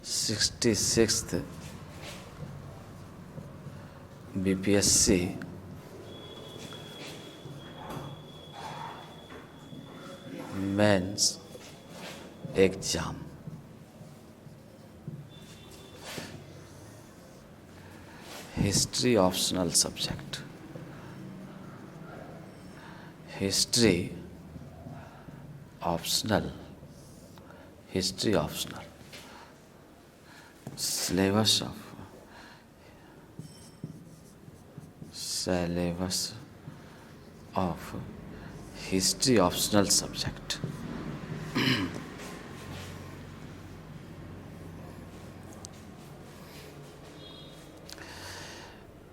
66th BPSC mains exam. History optional subject. History optional. Syllabus of history optional subject.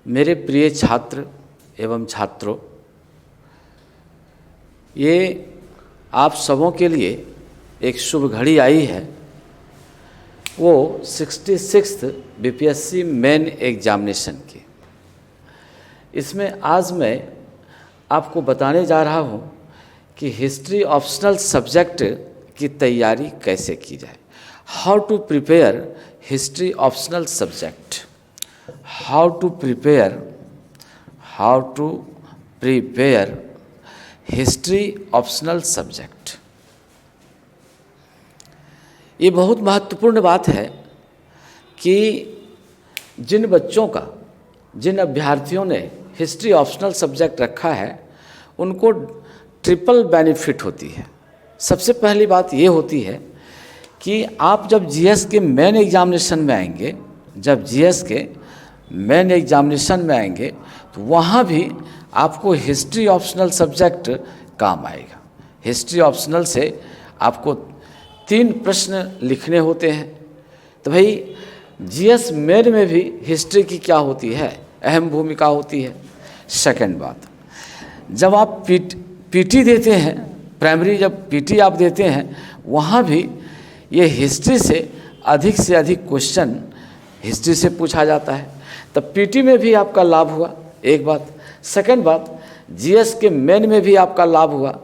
मेरे प्रिय छात्र एवं छात्रों, ये आप सबों के लिए एक शुभ घड़ी आई है। वो 66th BPSC मेन एग्जामिनेशन की। इसमें आज मैं आपको बताने जा रहा हूँ कि हिस्ट्री ऑप्शनल सब्जेक्ट की तैयारी कैसे की जाए। How to prepare history optional subject. How to prepare history optional subject. ये बहुत महत्वपूर्ण बात है कि जिन बच्चों का, जिन अभ्यर्थियों ने हिस्ट्री ऑप्शनल सब्जेक्ट रखा है, उनको ट्रिपल बेनिफिट होती है। सबसे पहली बात ये होती है कि आप जब जीएस के मेन एग्जामिनेशन में आएंगे, तो वहाँ भी आपको हिस्ट्री ऑप्शनल सब्जेक्ट काम आएगा। हिस्ट्री ऑप्शनल से आपको 3 प्रश्न लिखने होते हैं। तो भाई जीएस मेन में भी हिस्ट्री की क्या होती है, अहम भूमिका होती है। सेकंड बात, जब आप पीटी देते हैं, प्राइमरी जब पीटी आप देते हैं, वहाँ भी ये हिस्ट्री से अधिक क्वेश्चन हिस्ट्री से पूछा जाता है। तब पीटी में भी आपका लाभ हुआ, एक बात। सेकंड बात, जीएस के मेन में भी आपका लाभ हुआ।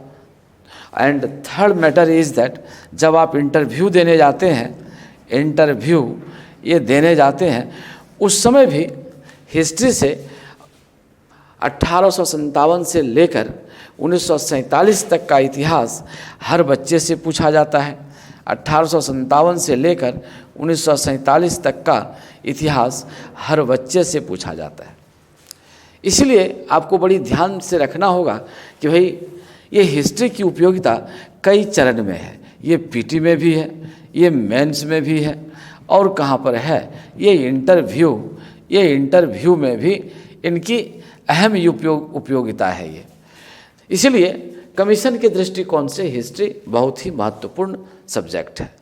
And third matter is that जब आप इंटरव्यू देने जाते हैं, उस समय भी हिस्ट्री से 1857 से लेकर 1947 तक का इतिहास हर बच्चे से पूछा जाता है। 1857 से लेकर 1947 तक का इतिहास हर बच्चे से पूछा जाता है। इसलिए आपको बड़ी ध्यान से रखना होगा कि भाई ये हिस्ट्री की उपयोगिता कई चरण में है। ये पीटी में भी है, ये मेंस में भी है, और कहाँ पर है, ये इंटरव्यू में भी इनकी अहम उपयोगिता है ये। इसलिए कमीशन के दृष्टिकोण से हिस्ट्री बहुत ही महत्वपूर्ण सब्जेक्ट है।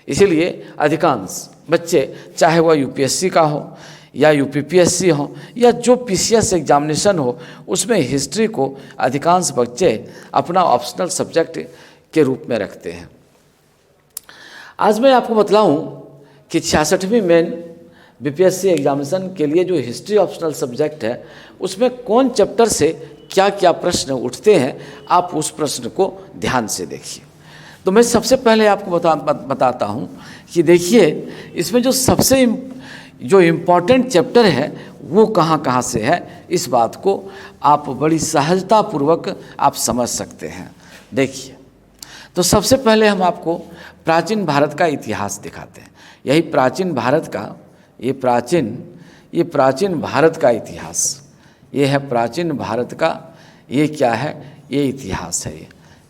इसीलिए अधिकांश बच्चे, चाहे वह यूपीएससी का हो या यूपीपीएससी हो या जो पीसीएस एग्जामिनेशन हो, उसमें हिस्ट्री को अधिकांश बच्चे अपना ऑप्शनल सब्जेक्ट के रूप में रखते हैं। आज मैं आपको बतलाऊं कि 66वीं मेन बीपीएससी एग्जामिनेशन के लिए जो हिस्ट्री ऑप्शनल सब्जेक्ट है, उसमें कौन चैप्टर से क्या क्या प्रश्न उठते हैं, आप उस प्रश्न को ध्यान से देखिए। तो मैं सबसे पहले आपको बताता हूं कि देखिए, इसमें जो इम्पॉर्टेंट चैप्टर है वो कहाँ से है, इस बात को आप बड़ी सहजतापूर्वक आप समझ सकते हैं। देखिए, तो सबसे पहले हम आपको प्राचीन भारत का इतिहास दिखाते हैं। यही प्राचीन भारत का, ये प्राचीन भारत का इतिहास, ये है प्राचीन भारत का, ये क्या है, ये इतिहास है।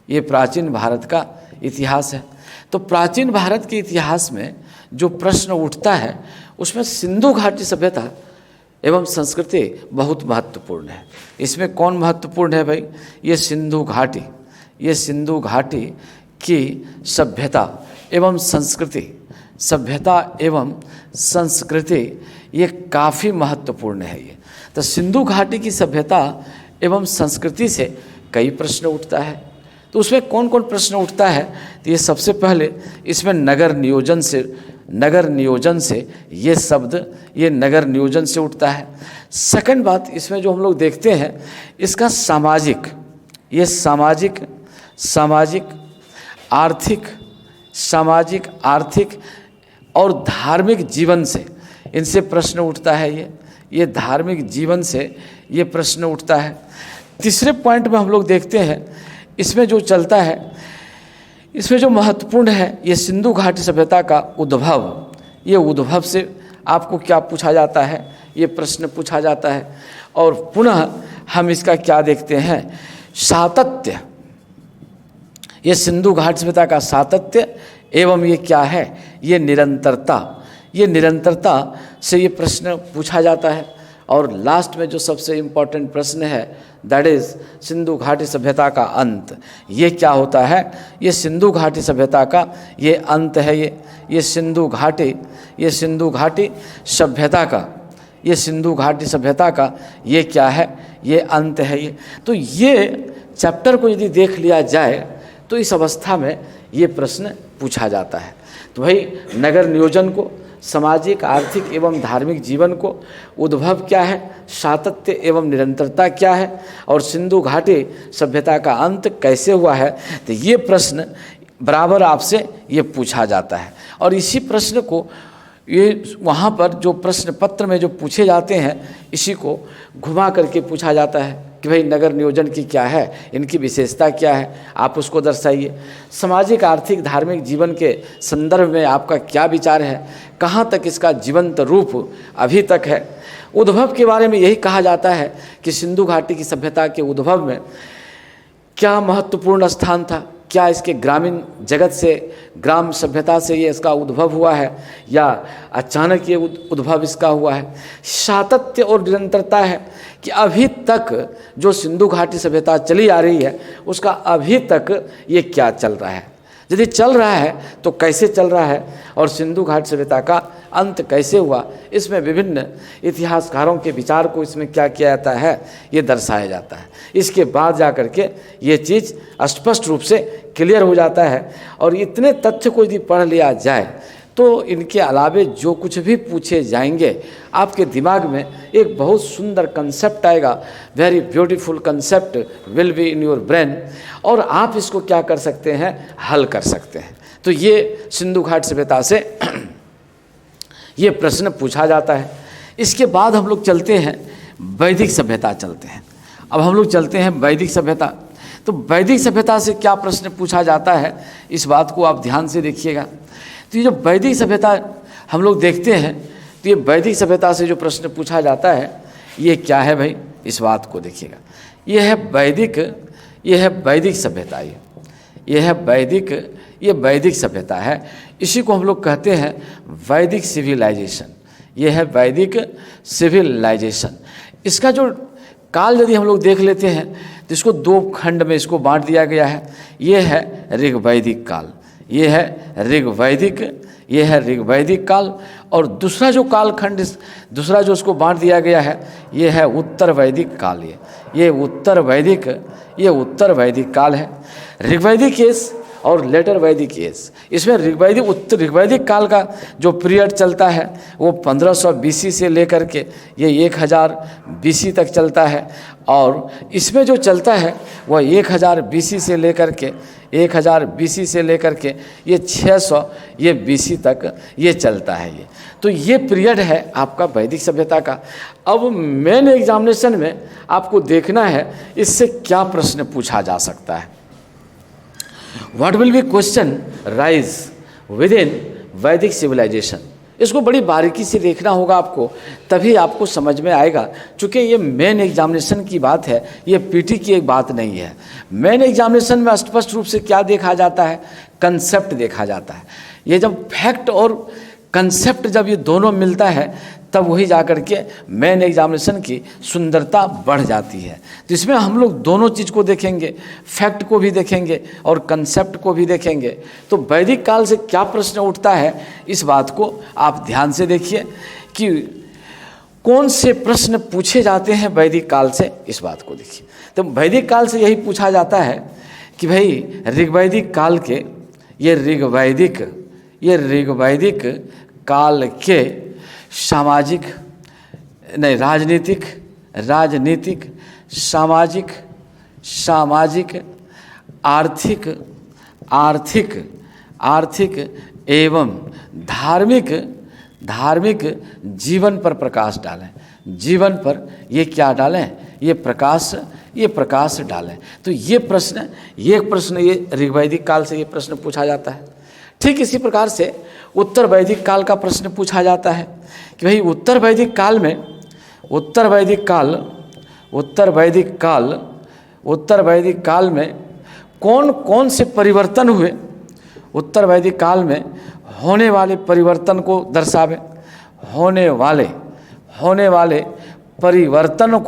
ये प्राचीन भारत का इतिहास है। तो प्राचीन भारत के इतिहास में जो प्रश्न उठता है, उसमें सिंधु घाटी सभ्यता एवं संस्कृति बहुत महत्वपूर्ण है। इसमें कौन महत्वपूर्ण है भाई? ये सिंधु घाटी की सभ्यता एवं संस्कृति, ये काफ़ी महत्वपूर्ण है ये। तो सिंधु घाटी की सभ्यता एवं संस्कृति से कई प्रश्न उठता है। तो उसमें कौन कौन प्रश्न उठता है? तो ये सबसे पहले इसमें नगर नियोजन से ये शब्द, ये नगर नियोजन से उठता है। सेकंड बात, इसमें जो हम लोग देखते हैं, इसका सामाजिक आर्थिक और धार्मिक जीवन से इनसे प्रश्न उठता है। ये धार्मिक जीवन से ये प्रश्न उठता है। तीसरे पॉइंट में हम लोग देखते हैं, इसमें जो चलता है, इसमें जो महत्वपूर्ण है, ये सिंधु घाटी सभ्यता का उद्भव। ये उद्भव से आपको क्या पूछा जाता है, ये प्रश्न पूछा जाता है। और पुनः हम इसका क्या देखते हैं, सातत्य, ये सिंधु घाटी सभ्यता का सातत्य एवं ये क्या है, ये निरंतरता। ये निरंतरता से ये प्रश्न पूछा जाता है। और लास्ट में जो सबसे इम्पॉर्टेंट प्रश्न है, दैट इज सिंधु घाटी सभ्यता का अंत। ये क्या होता है, ये सिंधु घाटी सभ्यता का ये अंत है। ये सिंधु घाटी सभ्यता का, ये सिंधु घाटी सभ्यता का ये क्या है, ये अंत है। ये तो ये चैप्टर को यदि देख लिया जाए तो इस अवस्था में ये प्रश्न पूछा जाता है। तो भाई नगर नियोजन को, सामाजिक, आर्थिक एवं धार्मिक जीवन को उद्भव क्या है, सातत्य एवं निरंतरता क्या है, और सिंधु घाटी सभ्यता का अंत कैसे हुआ है, तो ये प्रश्न बराबर आपसे ये पूछा जाता है। और इसी प्रश्न को ये वहाँ पर जो प्रश्न पत्र में जो पूछे जाते हैं, इसी को घुमा करके पूछा जाता है कि भाई नगर नियोजन की क्या है, इनकी विशेषता क्या है, आप उसको दर्शाइए। सामाजिक, आर्थिक, धार्मिक जीवन के संदर्भ में आपका क्या विचार है, कहाँ तक इसका जीवंत रूप अभी तक है। उद्भव के बारे में यही कहा जाता है कि सिंधु घाटी की सभ्यता के उद्भव में क्या महत्वपूर्ण स्थान था, क्या इसके ग्रामीण जगत से, ग्राम सभ्यता से ये इसका उद्भव हुआ है या अचानक ये उद्भव इसका हुआ है। सातत्य और निरंतरता है कि अभी तक जो सिंधु घाटी सभ्यता चली आ रही है उसका अभी तक ये क्या चल रहा है, यदि चल रहा है तो कैसे चल रहा है, और सिंधु घाटी सभ्यता का अंत कैसे हुआ। इसमें विभिन्न इतिहासकारों के विचार को इसमें क्या किया जाता है, ये दर्शाया जाता है। इसके बाद जा कर के ये चीज़ स्पष्ट रूप से क्लियर हो जाता है। और इतने तथ्य को यदि पढ़ लिया जाए तो इनके अलावे जो कुछ भी पूछे जाएंगे आपके दिमाग में एक बहुत सुंदर कंसेप्ट आएगा, very beautiful concept will be in your brain, और आप इसको क्या कर सकते हैं, हल कर सकते हैं। तो ये सिंधु घाटी सभ्यता से ये प्रश्न पूछा जाता है। इसके बाद हम लोग चलते हैं वैदिक सभ्यता चलते हैं। अब हम लोग चलते हैं वैदिक सभ्यता। तो वैदिक सभ्यता से क्या प्रश्न पूछा जाता है, इस बात को आप ध्यान से देखिएगा। तो ये जो वैदिक सभ्यता हम लोग देखते हैं, तो ये वैदिक सभ्यता से जो प्रश्न पूछा जाता है ये क्या है भाई, इस बात को देखिएगा। ये है वैदिक सभ्यता। ये वैदिक सभ्यता है। इसी को हम लोग कहते हैं वैदिक सिविलाइजेशन। ये है वैदिक सिविलाइजेशन। इसका जो काल यदि हम लोग देख लेते हैं तो इसको दो खंड में इसको बांट दिया गया है। ये है ऋग्वैदिक काल, ये है ऋग्वैदिक काल, और दूसरा जो काल खंड, दूसरा जो उसको बांट दिया गया है ये है उत्तर वैदिक काल। ये उत्तर वैदिक काल है। ऋग्वैदिक एज और लेटर वैदिक एज। इसमें ऋग्वैदिक काल का जो पीरियड चलता है वो 1500 BC से लेकर के ये 1000 BC तक चलता है, और इसमें जो चलता है वह 1000 BC से लेकर के ये 600 ये BC तक ये चलता है। ये तो ये पीरियड है आपका वैदिक सभ्यता का। अब मेन एग्जामिनेशन में आपको देखना है इससे क्या प्रश्न पूछा जा सकता है। What will be question rise within वैदिक सिविलाइजेशन। इसको बड़ी बारीकी से देखना होगा आपको, तभी आपको समझ में आएगा। चूँकि ये मेन एग्जामिनेशन की बात है, ये पीटी की एक बात नहीं है। मेन एग्जामिनेशन में स्पष्ट रूप से क्या देखा जाता है, कंसेप्ट देखा जाता है। ये जब फैक्ट और कंसेप्ट जब ये दोनों मिलता है तब वही जाकर के मेन एग्जामिनेशन की सुंदरता बढ़ जाती है। तो इसमें हम लोग दोनों चीज़ को देखेंगे, फैक्ट को भी देखेंगे और कंसेप्ट को भी देखेंगे। तो वैदिक काल से क्या प्रश्न उठता है, इस बात को आप ध्यान से देखिए कि कौन से प्रश्न पूछे जाते हैं वैदिक काल से, इस बात को देखिए। तो वैदिक काल से यही पूछा जाता है कि भाई ऋग्वैदिक काल के ये ऋग्वैदिक काल के राजनीतिक, सामाजिक, आर्थिक एवं धार्मिक जीवन पर प्रकाश डालें। जीवन पर ये क्या डालें? ये प्रकाश डालें। तो ये प्रश्न ये ऋग्वैदिक काल से ये प्रश्न पूछा जाता है। ठीक इसी प्रकार से उत्तर वैदिक काल का प्रश्न पूछा जाता है कि भाई उत्तर वैदिक काल में कौन कौन से परिवर्तन हुए, उत्तर वैदिक काल में होने वाले परिवर्तन को दर्शावे, होने वाले परिवर्तन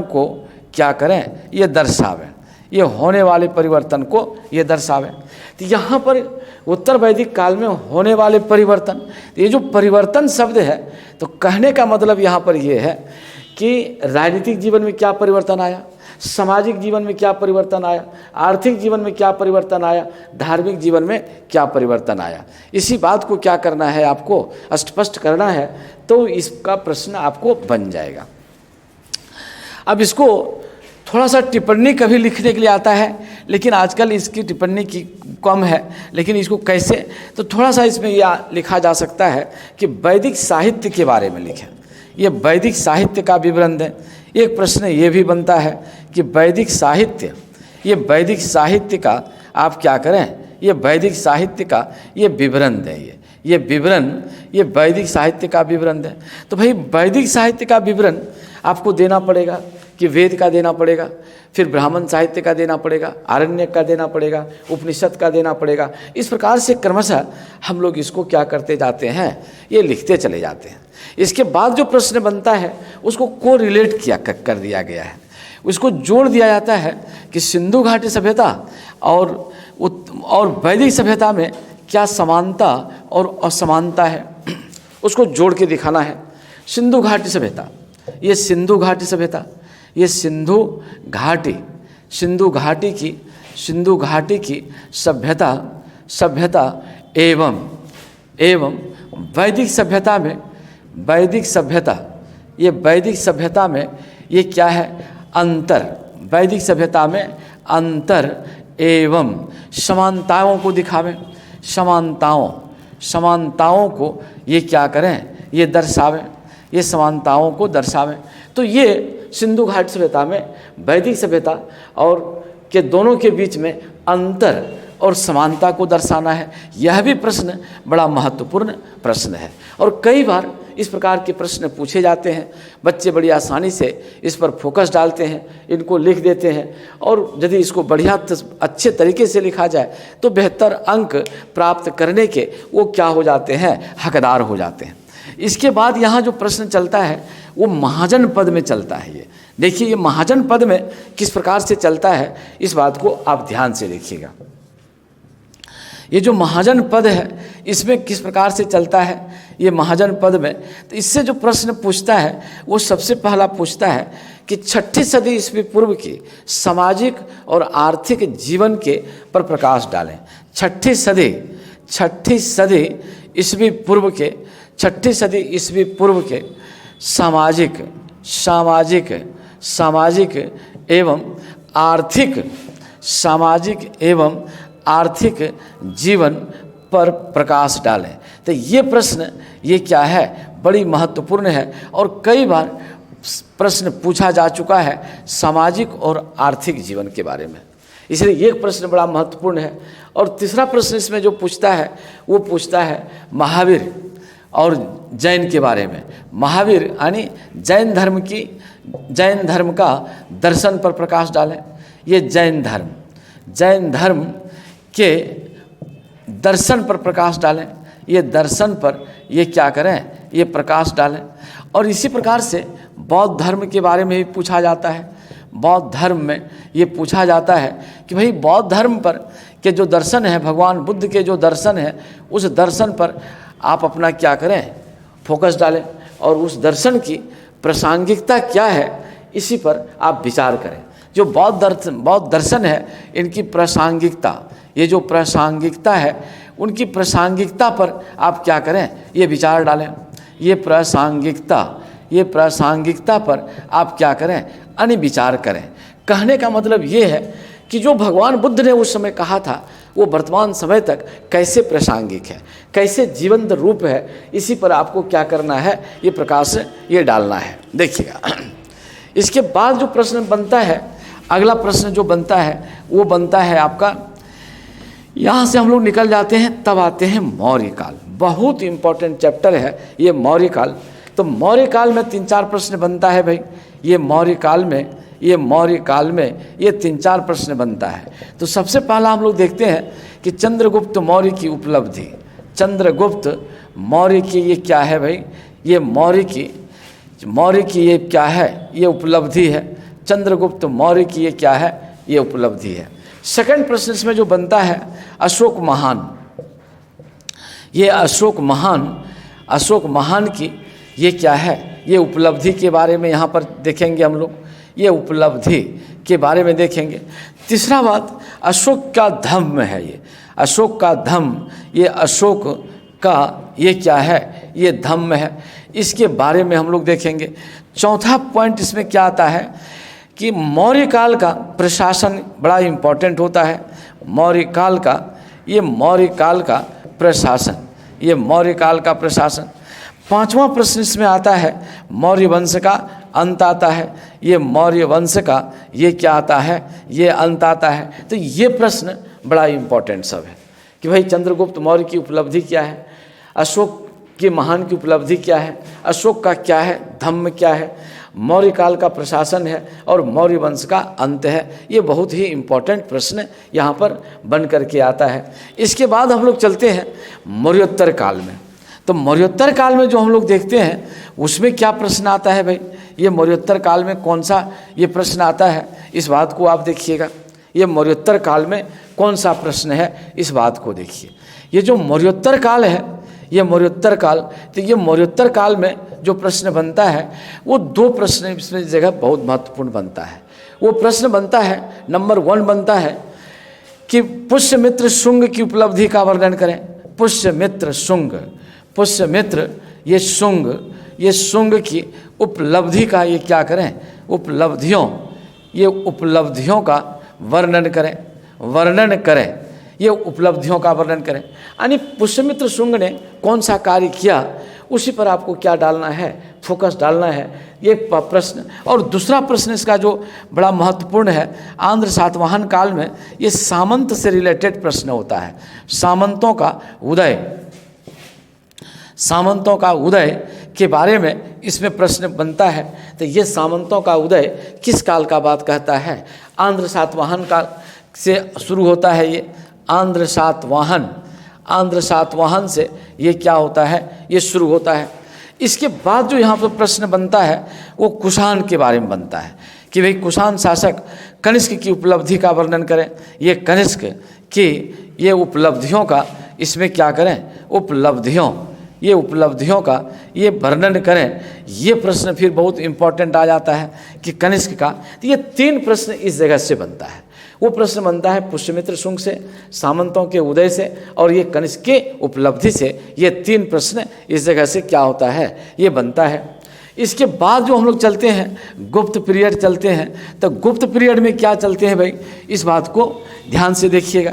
को क्या करें? ये दर्शावे, ये होने वाले परिवर्तन को ये दर्शावे। तो यहाँ पर उत्तर वैदिक काल में होने वाले परिवर्तन, ये जो परिवर्तन शब्द है, तो कहने का मतलब यहाँ पर ये है कि राजनीतिक जीवन में क्या परिवर्तन आया, सामाजिक जीवन में क्या परिवर्तन आया, आर्थिक जीवन में क्या परिवर्तन आया, धार्मिक जीवन में क्या परिवर्तन आया, इसी बात को क्या करना है, आपको स्पष्ट करना है। तो इसका प्रश्न आपको बन जाएगा। अब इसको थोड़ा सा टिप्पणी कभी लिखने के लिए आता है, लेकिन आजकल इसकी टिप्पणी की कम है, लेकिन इसको कैसे, तो थोड़ा सा इसमें यह लिखा जा सकता है कि वैदिक साहित्य के बारे में लिखें। ये वैदिक साहित्य का विवरण दें। एक प्रश्न ये भी बनता है कि वैदिक साहित्य का आप क्या करें? ये वैदिक साहित्य का ये विवरण दें। ये वैदिक साहित्य का विवरण दें। तो भाई वैदिक साहित्य का विवरण आपको देना पड़ेगा कि वेद का देना पड़ेगा, फिर ब्राह्मण साहित्य का देना पड़ेगा, आरण्यक का देना पड़ेगा, उपनिषद का देना पड़ेगा। इस प्रकार से क्रमशः हम लोग इसको क्या करते जाते हैं? ये लिखते चले जाते हैं। इसके बाद जो प्रश्न बनता है उसको कोरिलेट कर दिया गया है, उसको जोड़ दिया जाता है कि सिंधु घाटी सभ्यता और वैदिक सभ्यता में क्या समानता और असमानता है, उसको जोड़ के दिखाना है। सिंधु घाटी सभ्यता, ये सिंधु घाटी की सभ्यता एवं वैदिक सभ्यता में ये क्या है? अंतर, वैदिक सभ्यता में अंतर एवं समानताओं को दिखावें। समानताओं को ये क्या करें? ये दर्शावें, ये समानताओं को दर्शावें। तो ये सिंधु घाटी सभ्यता में वैदिक सभ्यता और के दोनों के बीच में अंतर और समानता को दर्शाना है। यह भी प्रश्न बड़ा महत्वपूर्ण प्रश्न है और कई बार इस प्रकार के प्रश्न पूछे जाते हैं। बच्चे बड़ी आसानी से इस पर फोकस डालते हैं, इनको लिख देते हैं और यदि इसको बढ़िया अच्छे तरीके से लिखा जाए तो बेहतर अंक प्राप्त करने के वो क्या हो जाते हैं? हकदार हो जाते हैं। इसके बाद यहाँ जो प्रश्न चलता है वो महाजन पद में चलता है। ये देखिए, ये महाजन पद में किस प्रकार से चलता है, इस बात को आप ध्यान से देखिएगा। ये जो महाजन पद है इसमें किस प्रकार से चलता है, ये महाजन पद में, तो इससे जो प्रश्न पूछता है वो सबसे पहला पूछता है कि 6ठी सदी ईस्वी पूर्व की सामाजिक और आर्थिक जीवन के पर प्रकाश डालें। 6ठी सदी ईस्वी पूर्व के सामाजिक एवं आर्थिक जीवन पर प्रकाश डालें। तो ये प्रश्न ये क्या है? बड़ी महत्वपूर्ण है और कई बार प्रश्न पूछा जा चुका है सामाजिक और आर्थिक जीवन के बारे में, इसलिए ये प्रश्न बड़ा महत्वपूर्ण है। और तीसरा प्रश्न इसमें जो पूछता है वो पूछता है महावीर और जैन के बारे में। महावीर यानी जैन धर्म का दर्शन पर प्रकाश डालें। ये जैन धर्म के दर्शन पर प्रकाश डालें। ये दर्शन पर ये क्या करें? ये प्रकाश डालें। और इसी प्रकार से बौद्ध धर्म के बारे में भी पूछा जाता है। बौद्ध धर्म में ये पूछा जाता है कि भाई बौद्ध धर्म पर के जो दर्शन है, भगवान बुद्ध के जो दर्शन है, उस दर्शन पर आप अपना क्या करें? फोकस डालें और उस दर्शन की प्रासंगिकता क्या है, इसी पर आप विचार करें। जो बौद्ध दर्शन है, इनकी प्रासंगिकता, ये जो प्रासंगिकता है, उनकी प्रासंगिकता पर आप क्या करें? ये विचार डालें। ये प्रासंगिकता पर आप क्या करें? विचार करें। कहने का मतलब ये है कि जो भगवान बुद्ध ने उस समय कहा था वो वर्तमान समय तक कैसे प्रासंगिक है, कैसे जीवंत रूप है, इसी पर आपको क्या करना है, ये प्रकाश ये डालना है। देखिएगा, इसके बाद जो प्रश्न बनता है, अगला प्रश्न जो बनता है वो बनता है आपका, यहाँ से हम लोग निकल जाते हैं, तब आते हैं मौर्य काल। बहुत इंपॉर्टेंट चैप्टर है ये मौर्य काल। तो मौर्य काल में 3-4 प्रश्न बनता है भाई। ये मौर्य काल में ये 3-4 प्रश्न बनता है। तो सबसे पहला हम लोग देखते हैं कि चंद्रगुप्त मौर्य की उपलब्धि। चंद्रगुप्त मौर्य की ये क्या है भाई, ये मौर्य की ये क्या है, ये उपलब्धि है। चंद्रगुप्त मौर्य की ये क्या है, ये उपलब्धि है। सेकंड प्रश्न इसमें जो बनता है, अशोक महान। ये अशोक महान की ये क्या है, ये उपलब्धि के बारे में यहाँ पर देखेंगे हम लोग, ये उपलब्धि के बारे में देखेंगे। तीसरा बात, अशोक का धम्म है। ये अशोक का धम्म, ये अशोक का ये क्या है, ये धम्म है, इसके बारे में हम लोग देखेंगे। चौथा पॉइंट इसमें क्या आता है कि मौर्य काल का प्रशासन बड़ा इम्पोर्टेंट होता है। मौर्य काल का प्रशासन। पांचवा प्रश्न इसमें आता है, मौर्य वंश का अंत आता है। ये मौर्य वंश का ये क्या आता है, ये अंत आता है। तो ये प्रश्न बड़ा इम्पोर्टेंट सब है कि भाई चंद्रगुप्त मौर्य की उपलब्धि क्या है, अशोक के महान की उपलब्धि क्या है, अशोक का क्या है, धम्म क्या है, मौर्य काल का प्रशासन है और मौर्य वंश का अंत है। ये बहुत ही इम्पोर्टेंट प्रश्न यहाँ पर बन करके आता है। इसके बाद हम लोग चलते हैं मौर्योत्तर काल में। तो मौर्योत्तर काल में जो हम लोग देखते हैं उसमें क्या प्रश्न आता है भाई, ये मौर्योत्तर काल में कौन सा ये प्रश्न आता है, इस बात को आप देखिएगा। ये मौर्योत्तर काल में कौन सा प्रश्न है, इस बात को देखिए। ये जो मौर्योत्तर काल है, ये मौर्योत्तर काल, तो ये मौर्योत्तर काल में जो प्रश्न बनता है वो 2 प्रश्न इसमें जगह बहुत महत्वपूर्ण बनता है। वो प्रश्न बनता है, नंबर 1 बनता है कि पुष्यमित्र शुंग की उपलब्धि का वर्णन करें। पुष्यमित्र शुंग, ये शुंग की उपलब्धि का ये क्या करें, उपलब्धियों का वर्णन करें। ये उपलब्धियों का वर्णन करें, यानी पुष्यमित्र शुंग ने कौन सा कार्य किया, उसी पर आपको क्या डालना है, फोकस डालना है, ये प्रश्न। और दूसरा प्रश्न इसका जो बड़ा महत्वपूर्ण है, आंध्र सातवाहन काल में ये सामंत से रिलेटेड प्रश्न होता है। सामंतों का उदय के बारे में इसमें प्रश्न बनता है। तो ये सामंतों का उदय किस काल का बात कहता है, आंध्र सातवाहन काल से शुरू होता है। ये आंध्र सातवाहन से ये क्या होता है, ये शुरू होता है। इसके बाद जो यहाँ पर प्रश्न बनता है वो कुषाण के बारे में बनता है कि भाई कुषाण शासक कनिष्क की उपलब्धि का वर्णन करें। ये कनिष्क की ये उपलब्धियों का इसमें क्या करें, उपलब्धियों का ये वर्णन करें। ये प्रश्न फिर बहुत इंपॉर्टेंट आ जाता है कि कनिष्क का। तो ये 3 प्रश्न इस जगह से बनता है। वो प्रश्न बनता है पुष्यमित्र शुंग से, सामंतों के उदय से और ये कनिष्क के उपलब्धि से। ये 3 प्रश्न इस जगह से क्या होता है, ये बनता है। इसके बाद जो हम लोग चलते हैं गुप्त पीरियड चलते हैं। तो गुप्त पीरियड में क्या चलते हैं भाई, इस बात को ध्यान से देखिएगा।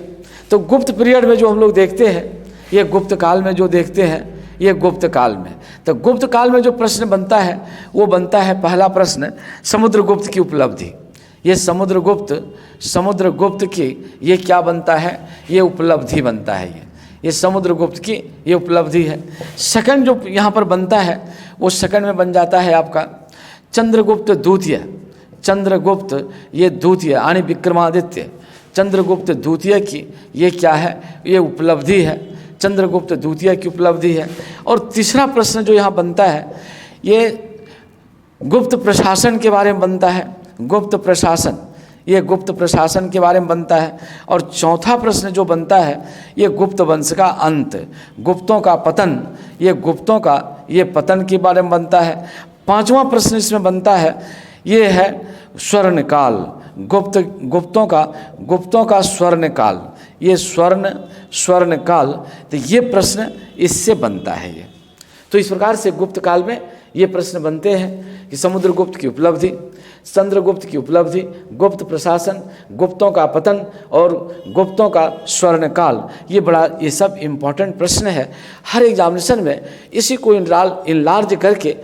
तो गुप्त पीरियड में जो हम लोग देखते हैं, ये गुप्त काल में जो देखते हैं, ये गुप्त काल में। तो गुप्त काल में जो प्रश्न बनता है वो बनता है, पहला प्रश्न समुद्रगुप्त की उपलब्धि। ये समुद्रगुप्त की ये क्या बनता है, ये उपलब्धि बनता है। ये समुद्रगुप्त की ये उपलब्धि है। सेकंड जो यहाँ पर बनता है वो सेकंड में बन जाता है आपका चंद्रगुप्त द्वितीय। चंद्रगुप्त ये द्वितीय यानी विक्रमादित्य, चंद्रगुप्त द्वितीय की ये क्या है, ये उपलब्धि है। चंद्रगुप्त द्वितीय की उपलब्धि है। और तीसरा प्रश्न जो यहाँ बनता है ये गुप्त प्रशासन के बारे में बनता है। गुप्त प्रशासन, ये गुप्त प्रशासन के बारे में बनता है। और चौथा प्रश्न जो बनता है ये गुप्त वंश का अंत, गुप्तों का पतन, ये गुप्तों का ये पतन के बारे में बनता है। पांचवा प्रश्न इसमें बनता है ये है स्वर्णकाल, गुप्तों का स्वर्णकाल, ये स्वर्णकाल। तो ये प्रश्न इससे बनता है। ये तो इस प्रकार से गुप्त काल में ये प्रश्न बनते हैं कि समुद्रगुप्त की उपलब्धि, चंद्रगुप्त की उपलब्धि, गुप्त प्रशासन, गुप्तों का पतन और गुप्तों का स्वर्णकाल, ये सब इम्पॉर्टेंट प्रश्न है। हर एग्जामिनेशन में इसी को इनलार्ज करके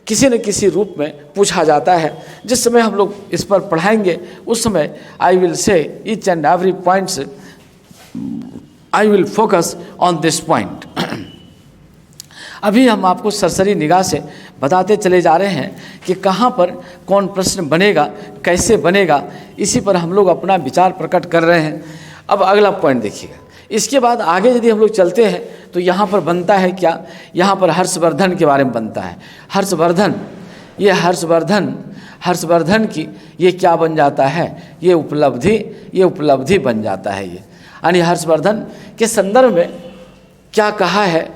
किसी न किसी रूप में पूछा जाता है। जिस समय हम लोग इस पर पढ़ाएंगे उस समय I will say each and every points, I will focus on this point. अभी हम आपको सरसरी निगाह से बताते चले जा रहे हैं कि कहाँ पर कौन प्रश्न बनेगा, कैसे बनेगा, इसी पर हम लोग अपना विचार प्रकट कर रहे हैं। अब अगला पॉइंट देखिएगा। इसके बाद आगे यदि हम लोग चलते हैं तो यहाँ पर बनता है क्या, यहाँ पर हर्षवर्धन के बारे में बनता है। हर्षवर्धन की ये क्या बन जाता है, ये उपलब्धि बन जाता है। ये यानी हर्षवर्धन के संदर्भ में क्या कहा है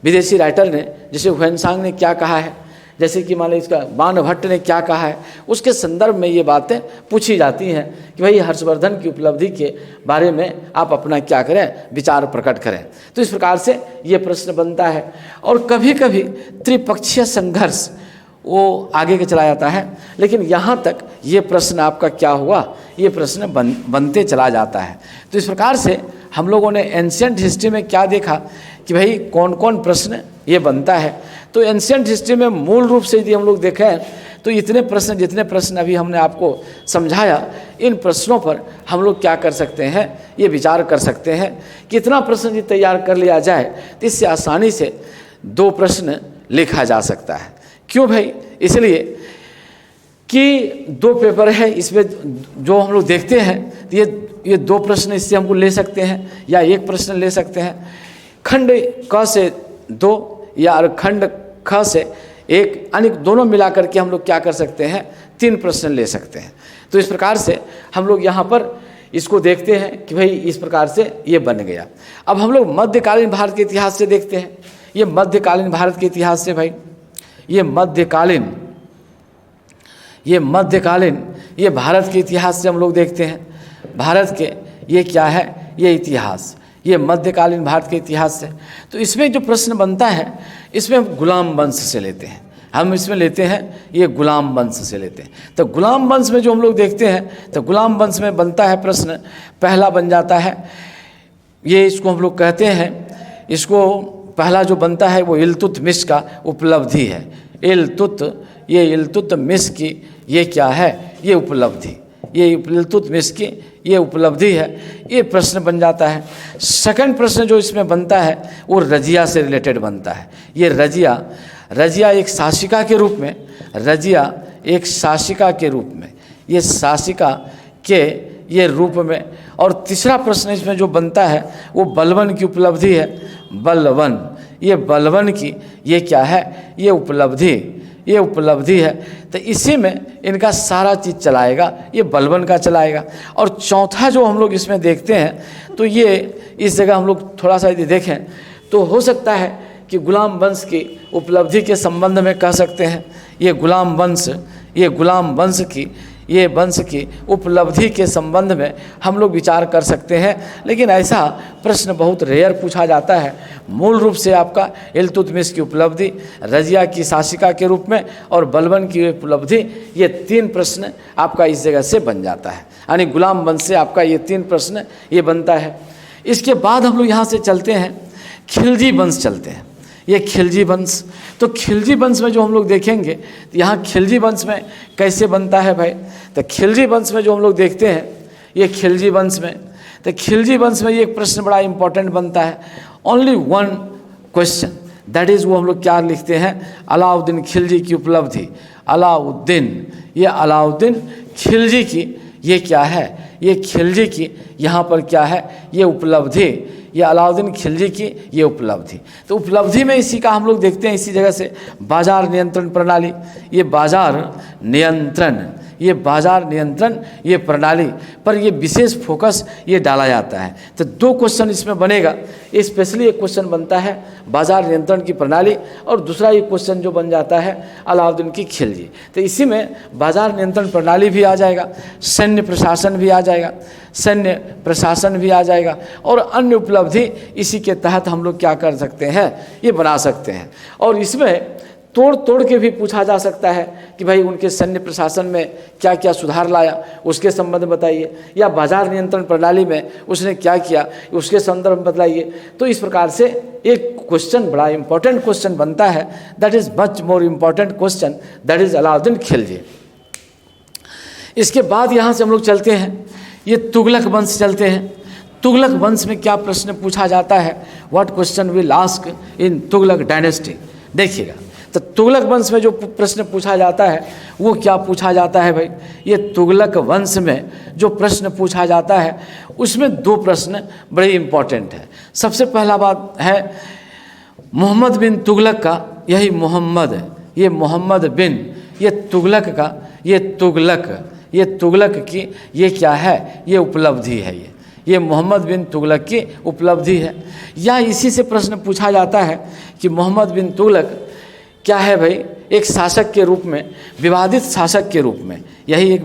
विदेशी राइटर ने, जैसे ह्वेनसांग ने क्या कहा है, जैसे कि मान लीजिए इसका बाणभट्ट ने क्या कहा है, उसके संदर्भ में ये बातें पूछी जाती हैं कि भाई हर्षवर्धन की उपलब्धि के बारे में आप अपना क्या करें, विचार प्रकट करें। तो इस प्रकार से ये प्रश्न बनता है। और कभी कभी त्रिपक्षीय संघर्ष वो आगे के चला जाता है, लेकिन यहाँ तक ये प्रश्न आपका क्या हुआ, ये प्रश्न बनते चला जाता है। तो इस प्रकार से हम लोगों ने एंशिएंट हिस्ट्री में क्या देखा कि भाई कौन कौन प्रश्न ये बनता है। तो एंशिएंट हिस्ट्री में मूल रूप से यदि हम लोग देखें तो जितने प्रश्न अभी हमने आपको समझाया, इन प्रश्नों पर हम लोग क्या कर सकते हैं, ये विचार कर सकते हैं। कितना प्रश्न यदि तैयार कर लिया जाए तो इससे आसानी से 2 प्रश्न लिखा जा सकता है। क्यों भाई? इसलिए कि 2 पेपर है, इसमें जो हम लोग देखते हैं तो ये 2 प्रश्न इससे हमको ले सकते हैं या 1 प्रश्न ले सकते हैं। खंड क से 2 या खंड ख से 1, यानी दोनों मिलाकर के हम लोग क्या कर सकते हैं, 3 प्रश्न ले सकते हैं। तो इस प्रकार से हम लोग यहाँ पर इसको देखते हैं कि भाई इस प्रकार से ये बन गया। अब हम लोग मध्यकालीन भारत के इतिहास से देखते हैं। ये मध्यकालीन भारत के इतिहास से भाई, ये भारत के इतिहास से हम लोग देखते हैं। भारत के ये क्या है, ये इतिहास, ये मध्यकालीन भारत के इतिहास से। तो इसमें जो प्रश्न बनता है, इसमें हम गुलाम वंश से लेते हैं। हम इसमें लेते हैं, ये गुलाम वंश से लेते हैं। तो गुलाम वंश में जो हम लोग देखते हैं, तो गुलाम वंश में बनता है प्रश्न, पहला बन जाता है, ये इसको हम लोग कहते हैं, इसको पहला जो बनता है वो इल्तुतमिश का उपलब्धि है। इल्तुतमिश की ये क्या है, ये उपलब्धि, ये इल्तुतमिश की ये उपलब्धि है, ये प्रश्न बन जाता है। सेकंड प्रश्न जो इसमें बनता है वो रजिया से रिलेटेड बनता है। ये रजिया एक शासिका के रूप में, ये शासिका के ये रूप में। और तीसरा प्रश्न इसमें जो बनता है वो बलवन की उपलब्धि है। बलवन की ये क्या है, ये उपलब्धि है। तो इसी में इनका सारा चीज़ चलाएगा, ये बलवन का चलाएगा। और चौथा जो हम लोग इसमें देखते हैं, तो ये इस जगह हम लोग थोड़ा सा यदि देखें तो हो सकता है कि गुलाम वंश की उपलब्धि के संबंध में कह सकते हैं। ये गुलाम वंश की उपलब्धि के संबंध में हम लोग विचार कर सकते हैं। लेकिन ऐसा प्रश्न बहुत रेयर पूछा जाता है। मूल रूप से आपका इल्तुतमिश की उपलब्धि, रजिया की शासिका के रूप में और बलवन की उपलब्धि, ये 3 प्रश्न आपका इस जगह से बन जाता है। यानी गुलाम वंश से आपका ये 3 प्रश्न ये बनता है। इसके बाद हम लोग यहाँ से चलते हैं, खिलजी वंश चलते हैं। ये खिलजी वंश, तो खिलजी वंश में जो हम लोग देखेंगे तो यहाँ खिलजी वंश में कैसे बनता है भाई, तो खिलजी वंश में जो हम लोग देखते हैं, ये खिलजी वंश में, तो खिलजी वंश में ये एक प्रश्न बड़ा इंपॉर्टेंट बनता है। ओनली 1 क्वेश्चन, दैट इज़ वो हम लोग क्या लिखते हैं, अलाउद्दीन खिलजी की उपलब्धि। अलाउद्दीन खिलजी की ये क्या है, ये खिलजी की यहाँ पर क्या है, ये उपलब्धि, ये अलाउद्दीन खिलजी की ये उपलब्धि। तो उपलब्धि में इसी का हम लोग देखते हैं, इसी जगह से बाजार नियंत्रण प्रणाली, ये बाजार नियंत्रण ये प्रणाली पर ये विशेष फोकस ये डाला जाता है। तो 2 क्वेश्चन इसमें बनेगा। स्पेशली एक क्वेश्चन बनता है बाजार नियंत्रण की प्रणाली और दूसरा ये क्वेश्चन जो बन जाता है अलाउद्दीन की खिलजी। तो इसी में बाजार नियंत्रण प्रणाली भी आ जाएगा, सैन्य प्रशासन भी आ जाएगा और अन्य उपलब्धि इसी के तहत हम लोग क्या कर सकते हैं, ये बना सकते हैं। और इसमें तोड़ तोड़ के भी पूछा जा सकता है कि भाई उनके सैन्य प्रशासन में क्या क्या सुधार लाया उसके संबंध में बताइए, या बाजार नियंत्रण प्रणाली में उसने क्या किया उसके संदर्भ में बताइए। तो इस प्रकार से एक क्वेश्चन बड़ा इंपॉर्टेंट क्वेश्चन बनता है, that is much more important question, that is Alauddin Khilji. इसके बाद यहाँ से हम लोग चलते हैं, ये तुगलक वंश चलते हैं। तुगलक वंश में क्या प्रश्न पूछा जाता है, what question will ask in Tughlaq dynasty. देखिएगा, तो तुगलक वंश में जो प्रश्न पूछा जाता है वो क्या पूछा जाता है भाई, ये तुगलक वंश में जो प्रश्न पूछा जाता है उसमें दो प्रश्न बड़े इम्पॉर्टेंट है। सबसे पहला बात है मोहम्मद बिन तुगलक का, यही मोहम्मद, ये मोहम्मद बिन, ये तुगलक का, ये तुगलक की ये क्या है, ये उपलब्धि है, ये मोहम्मद बिन तुगलक की उपलब्धि है। या इसी से प्रश्न पूछा जाता है कि मोहम्मद बिन तुगलक क्या है भाई, एक शासक के रूप में, विवादित शासक के रूप में, यही एक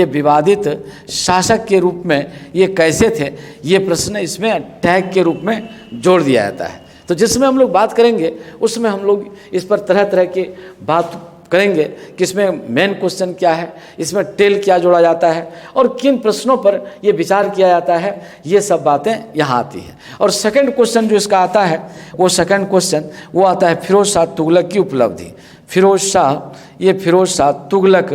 विवादित शासक के रूप में ये कैसे थे, ये प्रश्न इसमें टैग के रूप में जोड़ दिया जाता है। तो जिसमें हम लोग बात करेंगे उसमें हम लोग इस पर तरह तरह की बात करेंगे कि इसमें मेन क्वेश्चन क्या है, इसमें टेल क्या जोड़ा जाता है और किन प्रश्नों पर ये विचार किया जाता है, ये सब बातें यहाँ आती हैं। और सेकंड क्वेश्चन जो इसका आता है, वो सेकंड क्वेश्चन वो आता है फिरोज शाह तुगलक की उपलब्धि। फिरोज शाह तुगलक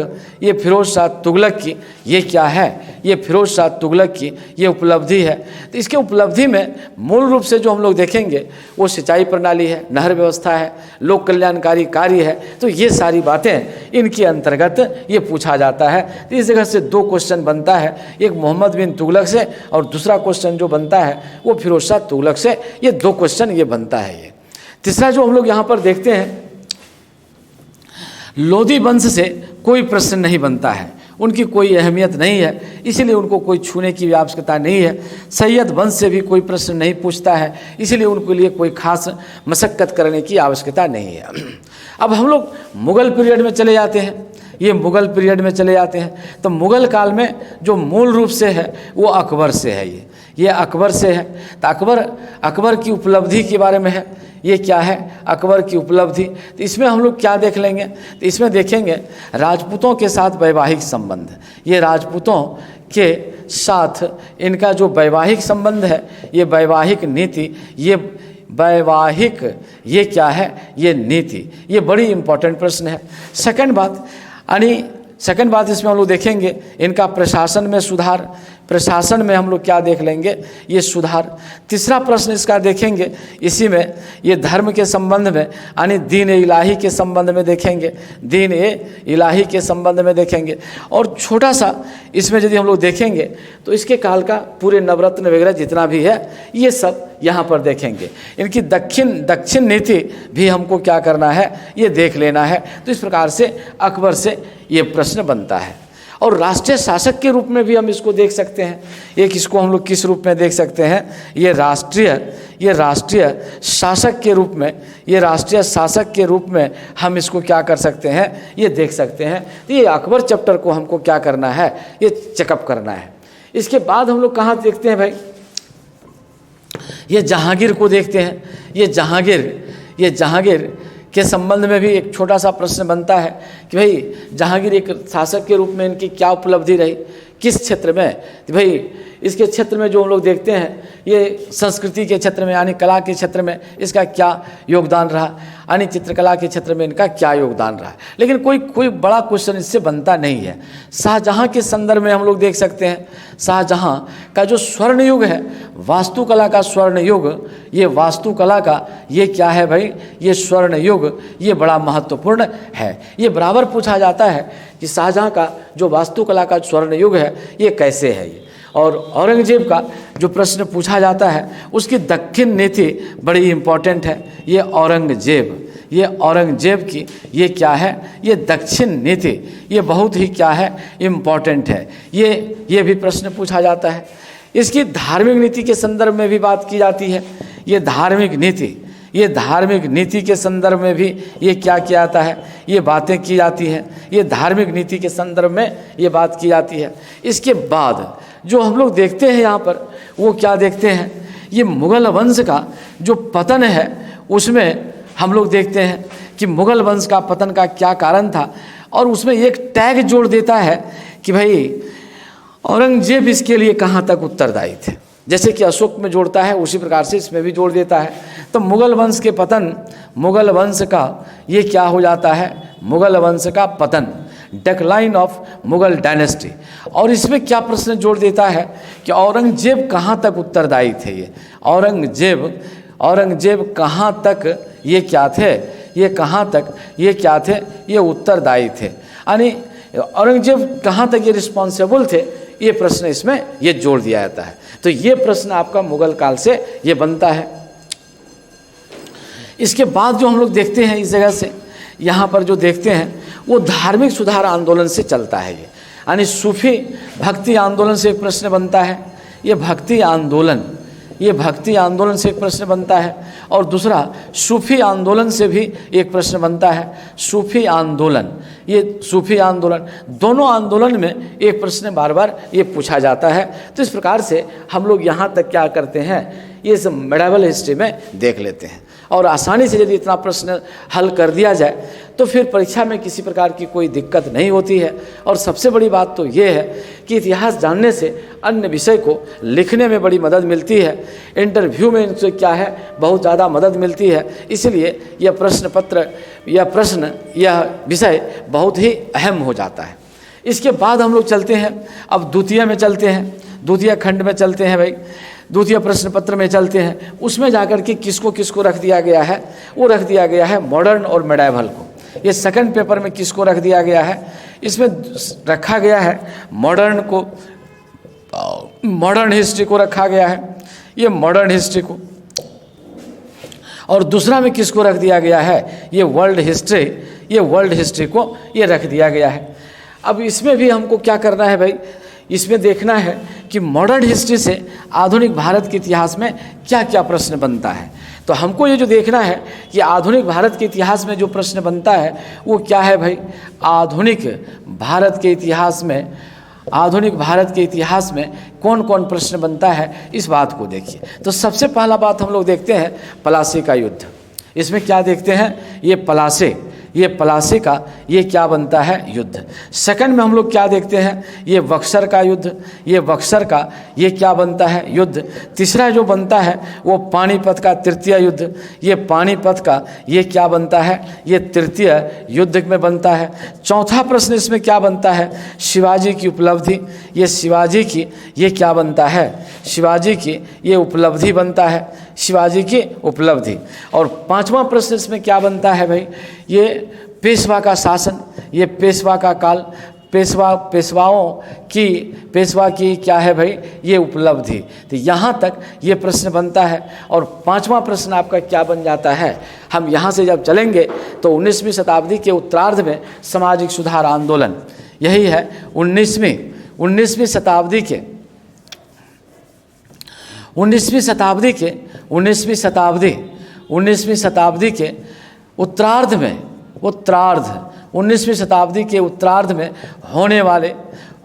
की ये क्या है, ये फिरोज शाह तुगलक की ये उपलब्धि है। तो इसके उपलब्धि में मूल रूप से जो हम लोग देखेंगे वो सिंचाई प्रणाली है, नहर व्यवस्था है, लोक कल्याणकारी कार्य है। तो ये सारी बातें इनके अंतर्गत ये पूछा जाता है। तो इस जगह से दो क्वेश्चन बनता है, एक मोहम्मद बिन तुगलक से और दूसरा क्वेश्चन जो बनता है वो फिरोज शाह तुगलक से। ये दो क्वेश्चन ये बनता है। ये तीसरा जो हम लोग यहाँ पर देखते हैं, लोधी वंश से कोई प्रश्न नहीं बनता है, उनकी कोई अहमियत नहीं है, इसीलिए उनको कोई छूने की भी आवश्यकता नहीं है। सैयद वंश से भी कोई प्रश्न नहीं पूछता है, इसीलिए उनके लिए कोई खास मशक्क़त करने की आवश्यकता नहीं है। अब हम लोग मुग़ल पीरियड में चले जाते हैं, ये मुग़ल पीरियड में चले जाते हैं। तो मुग़ल काल में जो मूल रूप से है वो अकबर से है, ये अकबर से है। तो अकबर की उपलब्धि के बारे में है, ये क्या है, अकबर की उपलब्धि। तो इसमें हम लोग क्या देख लेंगे, तो इसमें देखेंगे राजपूतों के साथ वैवाहिक संबंध। ये राजपूतों के साथ इनका जो वैवाहिक संबंध है, ये वैवाहिक नीति, ये क्या है, ये नीति, ये बड़ी इंपॉर्टेंट प्रश्न है। सेकंड बात इसमें हम लोग देखेंगे इनका प्रशासन में सुधार, प्रशासन में हम लोग क्या देख लेंगे, ये सुधार। तीसरा प्रश्न इसका देखेंगे, इसी में ये धर्म के संबंध में यानी दीन ए इलाही के संबंध में देखेंगे, दीन ए इलाही के संबंध में देखेंगे। और छोटा सा इसमें यदि हम लोग देखेंगे तो इसके काल का पूरे नवरत्न वगैरह जितना भी है ये सब यहाँ पर देखेंगे। इनकी दक्षिण नीति भी हमको क्या करना है, ये देख लेना है। तो इस प्रकार से अकबर से ये प्रश्न बनता है। और राष्ट्रीय शासक के रूप में भी हम इसको देख सकते हैं। एक इसको हम लोग किस रूप में देख सकते हैं, ये राष्ट्रीय शासक के रूप में, ये राष्ट्रीय शासक के रूप में हम इसको क्या कर सकते हैं, ये देख सकते हैं। तो ये अकबर चैप्टर को हमको क्या करना है, ये चेकअप करना है। इसके बाद हम लोग कहाँ देखते हैं भाई, ये जहांगीर को देखते हैं। ये जहांगीर के संबंध में भी एक छोटा सा प्रश्न बनता है कि भाई जहांगीर एक शासक के रूप में इनकी क्या उपलब्धि रही, किस क्षेत्र में। तो भाई इसके क्षेत्र में जो हम लोग देखते हैं, ये संस्कृति के क्षेत्र में यानी कला के क्षेत्र में इसका क्या योगदान रहा, यानी चित्रकला के क्षेत्र में इनका क्या योगदान रहा। लेकिन कोई बड़ा क्वेश्चन इससे बनता नहीं है। शाहजहाँ के संदर्भ में हम लोग देख सकते हैं, शाहजहाँ का जो स्वर्ण युग है, वास्तुकला का स्वर्ण युग, ये वास्तुकला का ये क्या है भाई, ये स्वर्ण युग, ये बड़ा महत्वपूर्ण है। ये बराबर पूछा जाता है कि शाहजहाँ का जो वास्तुकला का स्वर्ण युग है ये कैसे है। ये और औरंगजेब का जो प्रश्न पूछा जाता है उसकी दक्षिण नीति बड़ी इम्पोर्टेंट है। ये औरंगजेब की ये क्या है, ये दक्षिण नीति, ये बहुत ही क्या है, इम्पोर्टेंट है। ये भी प्रश्न पूछा जाता है। इसकी धार्मिक नीति के संदर्भ में भी बात की जाती है। ये धार्मिक नीति के संदर्भ में भी ये क्या किया जाता है, ये बातें की जाती हैं। ये धार्मिक नीति के संदर्भ में ये बात की जाती है। इसके बाद जो हम लोग देखते हैं यहाँ पर, वो क्या देखते हैं, ये मुग़ल वंश का जो पतन है उसमें हम लोग देखते हैं कि मुगल वंश का पतन का क्या कारण था, और उसमें एक टैग जोड़ देता है कि भाई औरंगजेब इसके लिए कहाँ तक उत्तरदायी थे। जैसे कि अशोक में जोड़ता है उसी प्रकार से इसमें भी जोड़ देता है। तो मुगल वंश के पतन, मुगल वंश का ये क्या हो जाता है, मुगल वंश का पतन, डेक्लाइन ऑफ मुगल डायनेस्टी। और इसमें क्या प्रश्न जोड़ देता है कि औरंगजेब कहाँ तक उत्तरदायी थे। ये औरंगजेब कहाँ तक ये क्या थे, ये कहाँ तक ये क्या थे, ये उत्तरदायी थे, यानी औरंगजेब कहाँ तक ये रिस्पॉन्सिबल थे, ये प्रश्न इसमें ये जोड़ दिया जाता है। तो ये प्रश्न आपका मुगल काल से ये बनता है। इसके बाद जो हम लोग देखते हैं इस जगह से यहाँ पर जो देखते हैं वो धार्मिक सुधार आंदोलन से चलता है। ये यानी सूफी भक्ति आंदोलन से एक प्रश्न बनता है, ये भक्ति आंदोलन से एक प्रश्न बनता है। और दूसरा सूफी आंदोलन से भी एक प्रश्न बनता है। सूफी आंदोलन, ये सूफी आंदोलन, दोनों आंदोलन में एक प्रश्न बार बार ये पूछा जाता है। तो इस प्रकार से हम लोग यहाँ तक क्या करते हैं, ये सब मेडिवल हिस्ट्री में देख लेते हैं। और आसानी से यदि इतना प्रश्न हल कर दिया जाए तो फिर परीक्षा में किसी प्रकार की कोई दिक्कत नहीं होती है। और सबसे बड़ी बात तो ये है कि इतिहास जानने से अन्य विषय को लिखने में बड़ी मदद मिलती है, इंटरव्यू में इनसे क्या है बहुत ज़्यादा मदद मिलती है। इसलिए यह प्रश्न पत्र, यह विषय बहुत ही अहम हो जाता है। इसके बाद हम लोग चलते हैं, अब द्वितीय में चलते हैं, द्वितीय खंड में चलते हैं भाई, द्वितीय प्रश्न पत्र में चलते हैं। उसमें जाकर के किसको किसको रख दिया गया है, वो रख दिया गया है मॉडर्न और मेडाइवल को। ये सेकंड पेपर में किसको रख दिया गया है, इसमें रखा गया है मॉडर्न को, मॉडर्न हिस्ट्री को रखा गया है, ये मॉडर्न हिस्ट्री को। और दूसरा में किसको रख दिया गया है, ये वर्ल्ड हिस्ट्री, ये वर्ल्ड हिस्ट्री को ये रख दिया गया है। अब इसमें भी हमको क्या करना है भाई, इसमें देखना है कि मॉडर्न हिस्ट्री से आधुनिक भारत के इतिहास में क्या क्या प्रश्न बनता है। तो हमको ये जो देखना है कि आधुनिक भारत के इतिहास में जो प्रश्न बनता है वो क्या है भाई, आधुनिक भारत के इतिहास में, आधुनिक भारत के इतिहास में कौन कौन प्रश्न बनता है, इस बात को देखिए। तो सबसे पहला बात हम लोग देखते हैं पलासी का युद्ध। इसमें क्या देखते हैं, ये पलासी का ये क्या बनता है, युद्ध। सेकंड में हम लोग क्या देखते हैं, ये बक्सर का युद्ध, ये बक्सर का ये क्या बनता है, युद्ध। तीसरा जो बनता है वो पानीपत का तृतीय युद्ध, ये पानीपत का ये क्या बनता है, ये तृतीय युद्ध में बनता है। चौथा प्रश्न इसमें क्या बनता है, शिवाजी की उपलब्धि, ये शिवाजी की ये क्या बनता है, शिवाजी की ये उपलब्धि बनता है, शिवाजी की उपलब्धि। और पांचवा प्रश्न इसमें क्या बनता है भाई, ये पेशवा का शासन, ये पेशवा का काल, पेशवा की क्या है भाई, ये उपलब्धि। तो यहाँ तक ये प्रश्न बनता है। और पांचवा प्रश्न आपका क्या बन जाता है, हम यहाँ से जब चलेंगे तो 19वीं शताब्दी के उत्तरार्ध में सामाजिक सुधार आंदोलन, यही है 19वीं शताब्दी के उत्तरार्ध में 19वीं शताब्दी के उत्तरार्ध में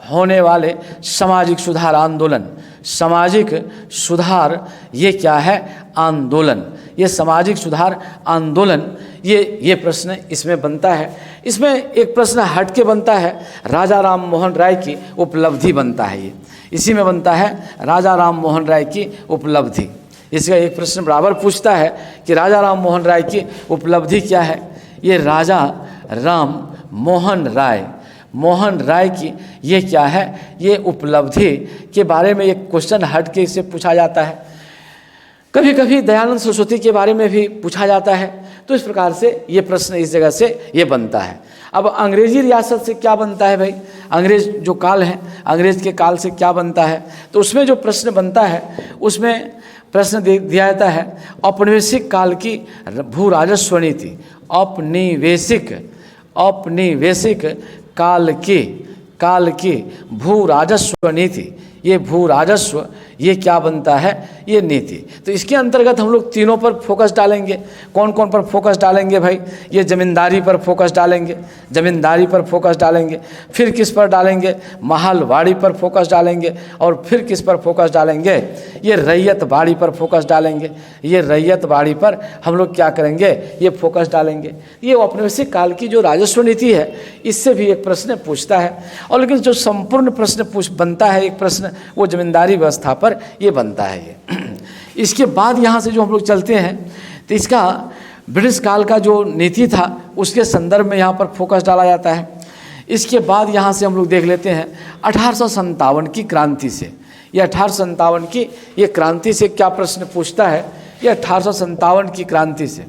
होने वाले सामाजिक सुधार आंदोलन, सामाजिक सुधार ये क्या है, आंदोलन, ये सामाजिक सुधार आंदोलन, ये प्रश्न इसमें बनता है। इसमें एक प्रश्न हट के बनता है, राजा राम मोहन राय की उपलब्धि बनता है। ये इसी में बनता है राजा राम मोहन राय की उपलब्धि। इसका एक प्रश्न बराबर पूछता है कि राजा राम मोहन राय की उपलब्धि क्या है। ये राजा राम मोहन राय की ये क्या है, ये उपलब्धि के बारे में एक क्वेश्चन हट के इससे पूछा जाता है। कभी कभी दयानंद सरस्वती के बारे में भी पूछा जाता है। तो इस प्रकार से ये प्रश्न इस जगह से ये बनता है। अब अंग्रेजी रियासत से क्या बनता है भाई, अंग्रेज जो काल है, अंग्रेज के काल से क्या बनता है। तो उसमें जो प्रश्न बनता है उसमें प्रश्न दिया जाता है औपनिवेशिक काल की भू राजस्व नीति, औपनिवेशिक काल की भू राजस्व नीति, ये भू राजस्व, ये क्या बनता है, ये नीति। तो इसके अंतर्गत हम लोग तीनों पर फोकस डालेंगे। कौन कौन पर फोकस डालेंगे भाई? ये ज़मींदारी पर फोकस डालेंगे, ज़मींदारी पर फोकस डालेंगे। फिर किस पर डालेंगे? महलवाड़ी पर फोकस डालेंगे। और फिर किस पर फोकस डालेंगे? ये रैयतवाड़ी पर फोकस डालेंगे। ये रैयतवाड़ी पर हम लोग क्या करेंगे? ये फोकस डालेंगे। ये औपनिवेशिक काल की जो राजस्व नीति है, इससे भी एक प्रश्न पूछता है। और लेकिन जो संपूर्ण प्रश्न बनता है एक प्रश्न, वो जमींदारी व्यवस्था पर ये बनता है। ये इसके बाद यहाँ से जो हम लोग चलते हैं तो इसका ब्रिटिश काल का जो नीति था उसके संदर्भ में यहाँ पर फोकस डाला जाता है। इसके बाद यहाँ से हम लोग देख लेते हैं 1857 की क्रांति से। ये 1857 की ये क्रांति से क्या प्रश्न पूछता है? ये 1857 की क्रांति से,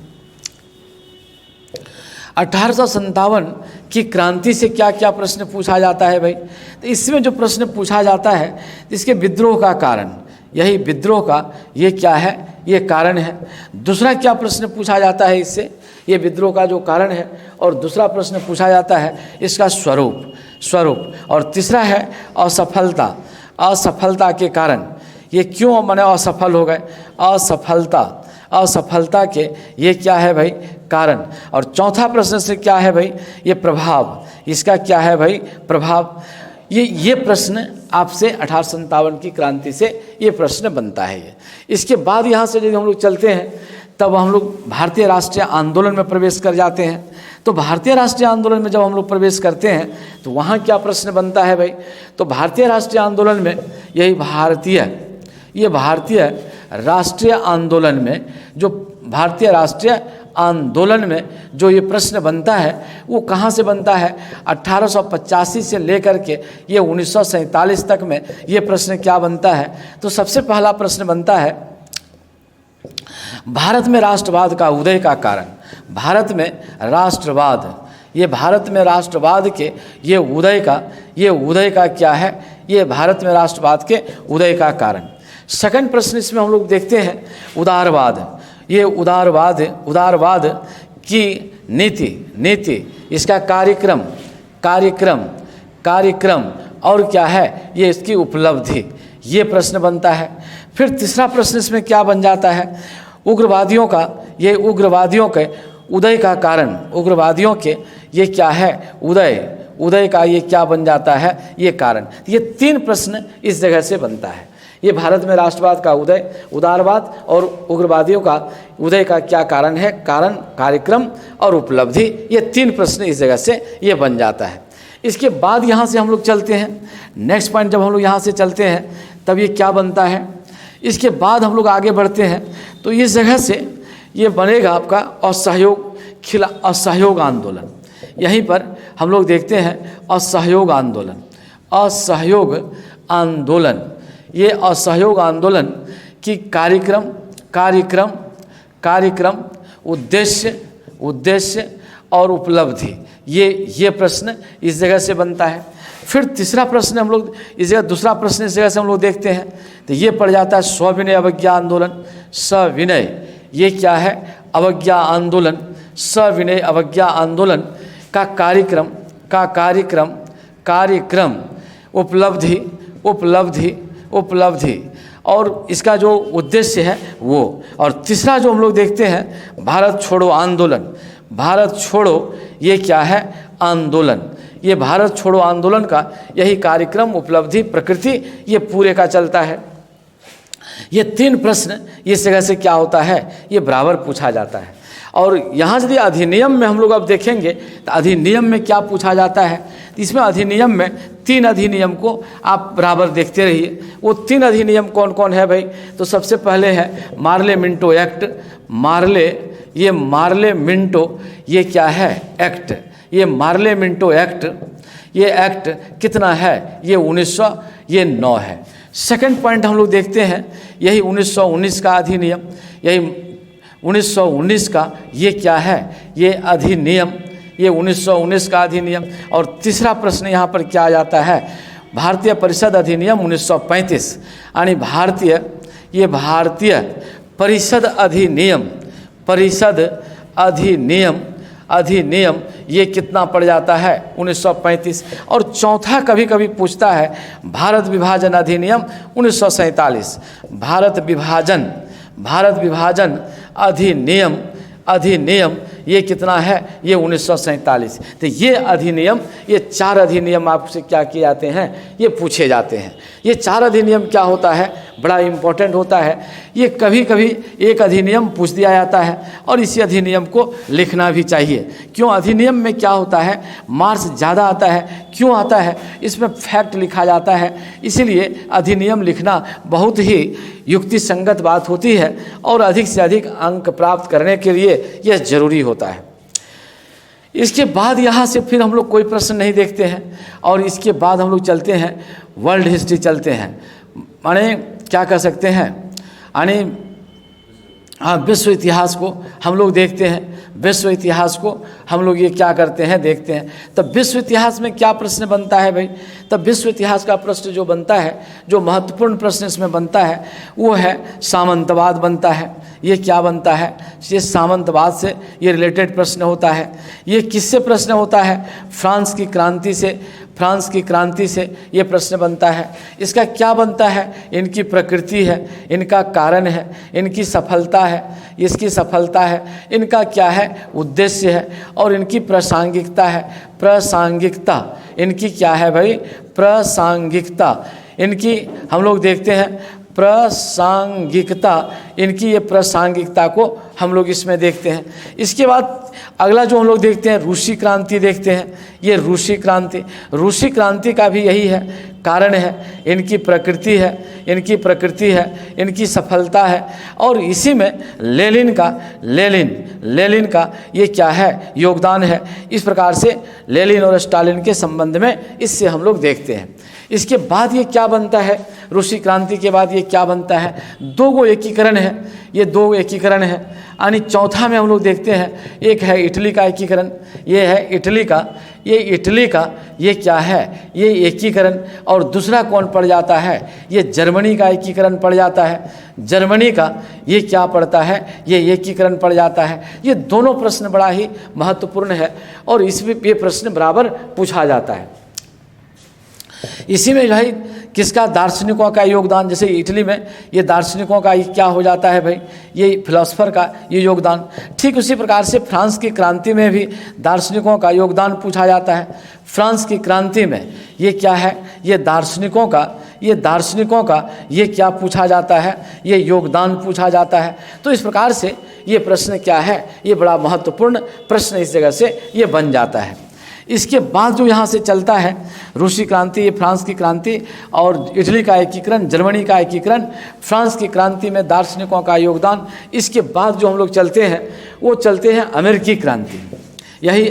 1857 की क्रांति से क्या क्या प्रश्न पूछा जाता है भाई? तो इसमें जो प्रश्न पूछा जाता है, इसके विद्रोह का कारण, यही विद्रोह का ये क्या है? ये कारण है। दूसरा क्या प्रश्न पूछा जाता है इससे? ये विद्रोह का जो कारण है। और दूसरा प्रश्न पूछा जाता है इसका स्वरूप। और तीसरा है असफलता, असफलता के कारण, ये क्यों माने असफल हो गए? असफलता के ये क्या है भाई? कारण। और चौथा प्रश्न से क्या है भाई? ये प्रभाव, इसका क्या है भाई? प्रभाव। ये प्रश्न आपसे 1857 की क्रांति से ये प्रश्न बनता है। ये इसके बाद यहाँ से जब हम लोग चलते हैं तब हम लोग भारतीय राष्ट्रीय आंदोलन में प्रवेश कर जाते हैं। तो भारतीय राष्ट्रीय आंदोलन में जब हम लोग प्रवेश करते हैं तो वहाँ क्या प्रश्न बनता है भाई? तो भारतीय राष्ट्रीय आंदोलन में यही भारतीय राष्ट्रीय आंदोलन में जो भारतीय राष्ट्रीय आंदोलन में जो ये प्रश्न बनता है वो कहाँ से बनता है? 1885 से लेकर के ये 1947 तक में ये प्रश्न क्या बनता है? तो सबसे पहला प्रश्न बनता है भारत में राष्ट्रवाद का उदय का कारण। भारत में राष्ट्रवाद, ये भारत में राष्ट्रवाद के ये उदय का क्या है? ये भारत में राष्ट्रवाद के उदय का कारण। सेकंड प्रश्न इसमें हम लोग देखते हैं उदारवाद। ये उदारवाद की नीति, इसका कार्यक्रम और क्या है? ये इसकी उपलब्धि, ये प्रश्न बनता है। फिर तीसरा प्रश्न इसमें क्या बन जाता है? उग्रवादियों के उदय का कारण, उग्रवादियों के ये क्या है? उदय का ये क्या बन जाता है? ये कारण। ये तीन प्रश्न इस जगह से बनता है। ये भारत में राष्ट्रवाद का उदय, उदारवाद और उग्रवादियों का उदय का क्या कारण है? कारण, कार्यक्रम और उपलब्धि, ये तीन प्रश्न इस जगह से ये बन जाता है। इसके बाद यहाँ से हम लोग चलते हैं नेक्स्ट पॉइंट। जब हम लोग यहाँ से चलते हैं तब ये क्या बनता है? इसके बाद हम लोग आगे बढ़ते हैं तो इस जगह से ये बनेगा आपका असहयोग आंदोलन। यहीं पर हम लोग देखते हैं असहयोग आंदोलन। ये असहयोग आंदोलन की कार्यक्रम, उद्देश्य और उपलब्धि, ये प्रश्न इस जगह से बनता है। फिर तीसरा प्रश्न हम लोग इस जगह, दूसरा प्रश्न इस जगह से हम लोग देखते हैं तो ये पड़ जाता है सविनय अवज्ञा आंदोलन। सविनय ये क्या है? अवज्ञा आंदोलन। सविनय अवज्ञा आंदोलन का कार्यक्रम, उपलब्धि और इसका जो उद्देश्य है वो। और तीसरा जो हम लोग देखते हैं भारत छोड़ो आंदोलन। भारत छोड़ो ये क्या है? आंदोलन। ये भारत छोड़ो आंदोलन का यही कार्यक्रम, उपलब्धि, प्रकृति, ये पूरे का चलता है। ये तीन प्रश्न इस जगह से क्या होता है? ये बराबर पूछा जाता है। और यहाँ यदि अधिनियम में हम लोग अब देखेंगे तो अधिनियम में क्या पूछा जाता है? इसमें अधिनियम में तीन अधिनियम को आप बराबर देखते रहिए। वो तीन अधिनियम कौन कौन है भाई? तो सबसे पहले है Morley Minto act. Morley Minto ये क्या है? एक्ट। ये मार्ले मिंटो एक्ट, ये एक्ट कितना है? ये 1909 है। सेकंड पॉइंट हम लोग देखते हैं यही 1919 का अधिनियम। यही 1919 का ये क्या है? ये अधिनियम, ये 1919 का अधिनियम। और तीसरा प्रश्न यहाँ पर क्या आ जाता है? भारतीय परिषद अधिनियम 1935 यानी भारतीय परिषद अधिनियम ये कितना पड़ जाता है 1935। और चौथा कभी कभी पूछता है भारत विभाजन अधिनियम 1947, भारत विभाजन अधिनियम ये कितना है, ये 1947। तो ये अधिनियम, ये 4 अधिनियम आपसे क्या किए जाते हैं, ये पूछे जाते हैं। ये 4 अधिनियम क्या होता है, बड़ा इम्पोर्टेंट होता है। ये कभी कभी एक अधिनियम पूछ दिया जाता है और इसी अधिनियम को लिखना भी चाहिए। क्यों, अधिनियम में क्या होता है, मार्क्स ज़्यादा आता है। क्यों आता है, इसमें फैक्ट लिखा जाता है, इसीलिए अधिनियम लिखना बहुत ही युक्ति संगत बात होती है और अधिक से अधिक अंक प्राप्त करने के लिए यह जरूरी होता है। इसके बाद यहाँ से फिर हम लोग कोई प्रश्न नहीं देखते हैं और इसके बाद हम लोग चलते हैं वर्ल्ड हिस्ट्री चलते हैं, माने क्या कह सकते हैं, यानी हाँ विश्व इतिहास को हम लोग देखते हैं। विश्व इतिहास को हम लोग ये क्या करते हैं, देखते हैं। तब विश्व इतिहास में क्या प्रश्न बनता है भाई, तब विश्व इतिहास का प्रश्न जो बनता है, जो महत्वपूर्ण प्रश्न इसमें बनता है वो है सामंतवाद बनता है। ये क्या बनता है, ये सामंतवाद से ये रिलेटेड प्रश्न होता है। ये किससे प्रश्न होता है, फ्रांस की क्रांति से ये प्रश्न बनता है। इसका क्या बनता है, इनकी प्रकृति है, इनका कारण है, इनकी सफलता है, इसकी सफलता है, इनका क्या है उद्देश्य है और इनकी प्रासंगिकता है। प्रासंगिकता इनकी क्या है भाई, प्रासंगिकता इनकी हम लोग देखते हैं। प्रासंगिकता इनकी, ये प्रासंगिकता को हम लोग इसमें देखते हैं। इसके बाद अगला जो हम लोग देखते हैं रूसी क्रांति देखते हैं। ये रूसी क्रांति का भी यही है, कारण है, इनकी प्रकृति है, इनकी सफलता है और इसी में लेनिन का ये क्या है, योगदान है। इस प्रकार से लेनिन और स्टालिन के संबंध में इससे हम लोग देखते हैं। इसके बाद ये क्या बनता है, रूसी क्रांति के बाद ये क्या बनता है, 2 एकीकरण है। ये 2 एकीकरण है, यानी चौथा में हम लोग देखते हैं, एक है इटली का एकीकरण, ये है इटली का ये क्या है, ये एकीकरण। और दूसरा कौन पड़ जाता है, ये जर्मनी का एकीकरण पड़ जाता है। जर्मनी का ये क्या पड़ता है, ये एकीकरण पड़ जाता है। ये दोनों प्रश्न बड़ा ही महत्वपूर्ण है और इसमें ये प्रश्न बराबर पूछा जाता है। इसी में भाई किसका, दार्शनिकों का योगदान, जैसे इटली में ये दार्शनिकों का क्या हो जाता है भाई, ये फिलोसफर का ये योगदान। ठीक उसी प्रकार से फ्रांस की क्रांति में भी दार्शनिकों का योगदान पूछा जाता है। फ्रांस की क्रांति में ये क्या है, ये दार्शनिकों का ये क्या पूछा जाता है, ये योगदान पूछा जाता है। तो इस प्रकार से ये प्रश्न क्या है, ये बड़ा महत्वपूर्ण प्रश्न इस जगह से ये बन जाता है। इसके बाद जो यहाँ से चलता है रूसी क्रांति, ये फ्रांस की क्रांति और इटली का एकीकरण, जर्मनी का एकीकरण, फ्रांस की क्रांति में दार्शनिकों का योगदान। इसके बाद जो हम लोग चलते हैं वो चलते हैं अमेरिकी क्रांति। यही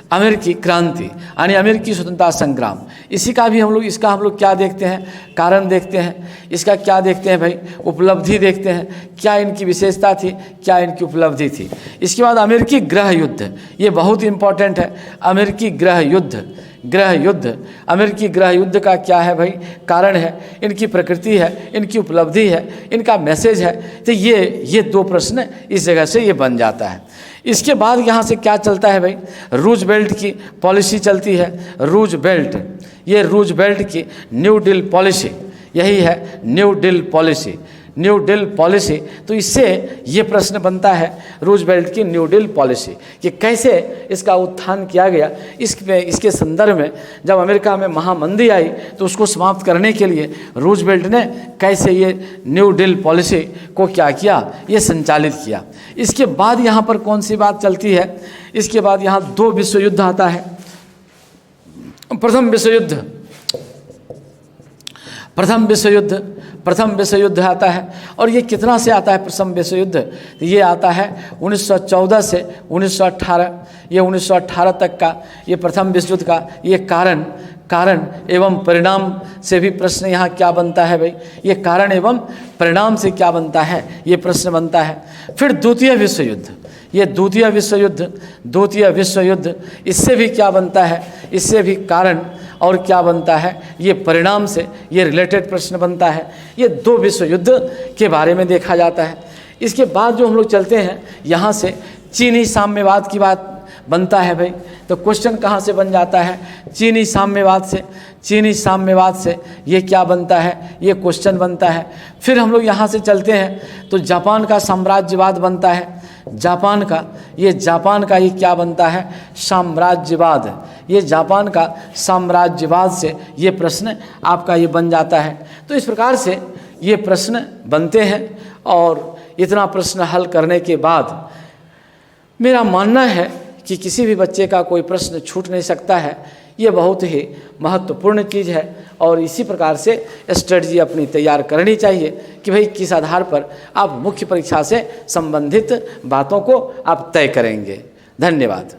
अमेरिकी क्रांति यानी अमेरिकी स्वतंत्रता संग्राम। इसी का भी हम लोग क्या देखते हैं, कारण देखते हैं। इसका क्या देखते हैं भाई, उपलब्धि देखते हैं, क्या इनकी विशेषता थी, क्या इनकी उपलब्धि थी। इसके बाद अमेरिकी गृह युद्ध, ये बहुत इंपॉर्टेंट है। अमेरिकी गृह युद्ध, अमेरिकी गृह युद्ध का क्या है भाई, कारण है, इनकी प्रकृति है, इनकी उपलब्धि है, इनका मैसेज है। तो ये 2 प्रश्न इस जगह से ये बन जाता है। इसके बाद यहाँ से क्या चलता है भाई, रूजवेल्ट की पॉलिसी चलती है। रूजवेल्ट की न्यू डील पॉलिसी, यही है न्यू डील पॉलिसी। तो इससे ये प्रश्न बनता है रूजवेल्ट की न्यू डील पॉलिसी कि कैसे इसका उत्थान किया गया। इसके संदर्भ में जब अमेरिका में महामंदी आई तो उसको समाप्त करने के लिए रूजवेल्ट ने कैसे ये न्यू डील पॉलिसी को क्या किया, ये संचालित किया। इसके बाद यहाँ पर कौन सी बात चलती है, इसके बाद यहाँ 2 विश्व युद्ध आता है। प्रथम विश्व युद्ध आता है और ये कितना से आता है प्रथम विश्व युद्ध, तो ये आता है 1914 से 1918। ये 1918 तक का ये प्रथम विश्व युद्ध का ये कारण एवं परिणाम से भी प्रश्न यहाँ क्या बनता है भाई, ये कारण एवं परिणाम से क्या बनता है, ये प्रश्न बनता है। फिर द्वितीय विश्व युद्ध, इससे भी क्या बनता है, इससे भी कारण और क्या बनता है, ये परिणाम से ये रिलेटेड प्रश्न बनता है। ये 2 विश्व युद्ध के बारे में देखा जाता है। इसके बाद जो हम लोग चलते हैं यहाँ से चीनी साम्यवाद की बात बनता है भाई। तो क्वेश्चन कहाँ से बन जाता है? चीनी साम्यवाद से। चीनी साम्यवाद से ये क्या बनता है? ये क्वेश्चन बनता है। फिर हम लोग यहाँ से चलते हैं तो जापान का साम्राज्यवाद बनता है। जापान का ये क्या बनता है? साम्राज्यवाद। ये जापान का साम्राज्यवाद से ये प्रश्न आपका ये बन जाता है। तो इस प्रकार से ये प्रश्न बनते हैं और इतना प्रश्न हल करने के बाद मेरा मानना है कि किसी भी बच्चे का कोई प्रश्न छूट नहीं सकता है। ये बहुत ही महत्वपूर्ण चीज़ है और इसी प्रकार से स्ट्रेटजी अपनी तैयार करनी चाहिए कि भाई किस आधार पर आप मुख्य परीक्षा से संबंधित बातों को आप तय करेंगे। धन्यवाद।